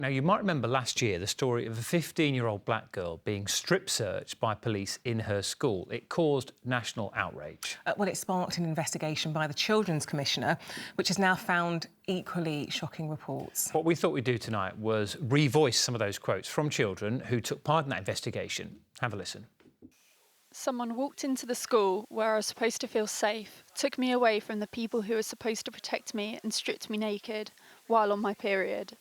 Now, you might remember last year the story of a 15-year-old black girl being strip-searched by police in her school. It caused national outrage. Well, it sparked an investigation by the Children's Commissioner, which has now found equally shocking reports. What we thought we'd do tonight was revoice some of those quotes from children who took part in that investigation. Have a listen. Someone walked into the school where I was supposed to feel safe, took me away from the people who were supposed to protect me and stripped me naked while on my period.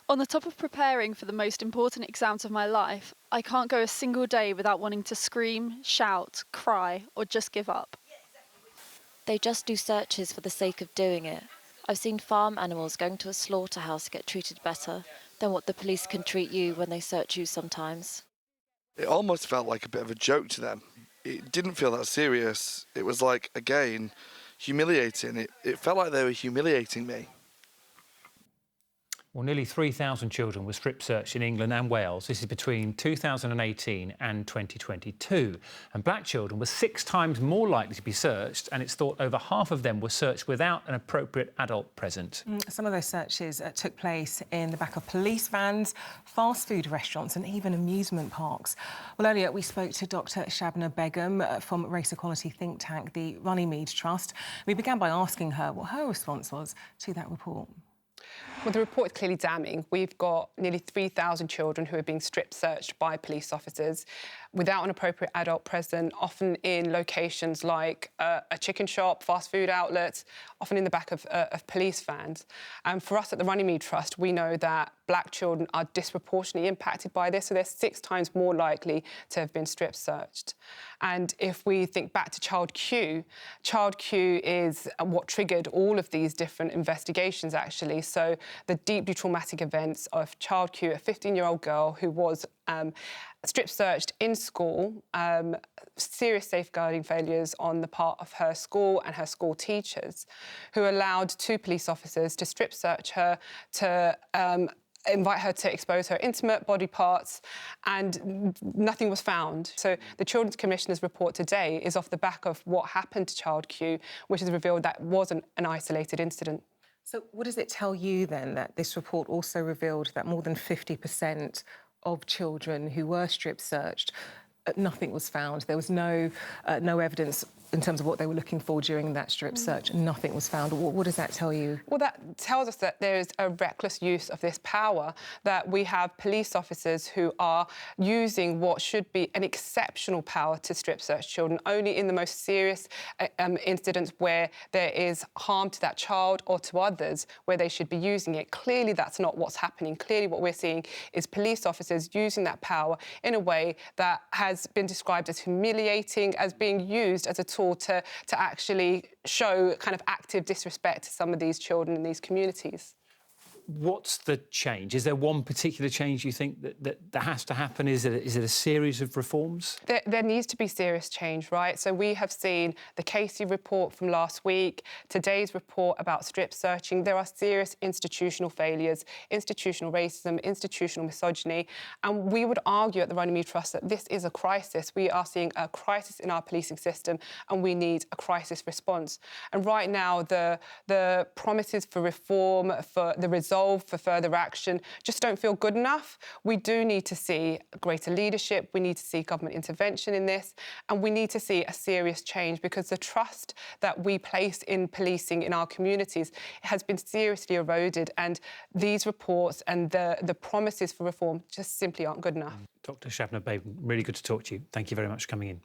On the top of preparing for the most important exams of my life, I can't go a single day without wanting to scream, shout, cry, or just give up. They just do searches for the sake of doing it. I've seen farm animals going to a slaughterhouse get treated better than what the police can treat you when they search you sometimes. It almost felt like a bit of a joke to them. It didn't feel that serious. It was like, again, humiliating. It felt like they were humiliating me. Well, nearly 3,000 children were strip-searched in England and Wales. This is between 2018 and 2022. And black children were 6 times more likely to be searched, and it's thought over half of them were searched without an appropriate adult present. Some of those searches took place in the back of police vans, fast food restaurants and even amusement parks. Well, earlier we spoke to Dr. Shabna Begum from race equality think tank, the Runnymede Trust. We began by asking her what her response was to that report. Well, the report is clearly damning. We've got nearly 3,000 children who are being strip-searched by police officers without an appropriate adult present, often in locations like a chicken shop, fast food outlets, often in the back of police vans. And for us at the Runnymede Trust, we know that black children are disproportionately impacted by this, so they're 6 times more likely to have been strip-searched. And if we think back to Child Q is what triggered all of these different investigations, actually. So the deeply traumatic events of Child Q, a 15-year-old girl who was strip-searched in school, serious safeguarding failures on the part of her school and her school teachers, who allowed 2 police officers to strip-search her, to invite her to expose her intimate body parts, and nothing was found. So the Children's Commissioner's report today is off the back of what happened to Child Q, which has revealed that wasn't an isolated incident. So what does it tell you then that this report also revealed that more than 50% of children who were strip-searched, nothing was found? There was no evidence in terms of what they were looking for during that strip search. Nothing was found. What does that tell you? Well, that tells us that there is a reckless use of this power, that we have police officers who are using what should be an exceptional power to strip search children only in the most serious incidents where there is harm to that child or to others, where they should be using it. Clearly, that's not what's happening. Clearly, what we're seeing is police officers using that power in a way that has been described as humiliating, as being used as a tool to actually show kind of active disrespect to some of these children in these communities. What's the change? Is there one particular change you think that has to happen? Is it a series of reforms? There needs to be serious change, right? So we have seen the Casey report from last week, today's report about strip searching. There are serious institutional failures, institutional racism, institutional misogyny. And we would argue at the Runnymede Trust that this is a crisis. We are seeing a crisis in our policing system and we need a crisis response. And right now, the promises for reform, for the resolve, for further action just don't feel good enough. We do need to see greater leadership, we need to see government intervention in this, and we need to see a serious change, because the trust that we place in policing in our communities has been seriously eroded, and these reports and the promises for reform just simply aren't good enough. Dr. Shabna Begum, really good to talk to you. Thank you very much for coming in.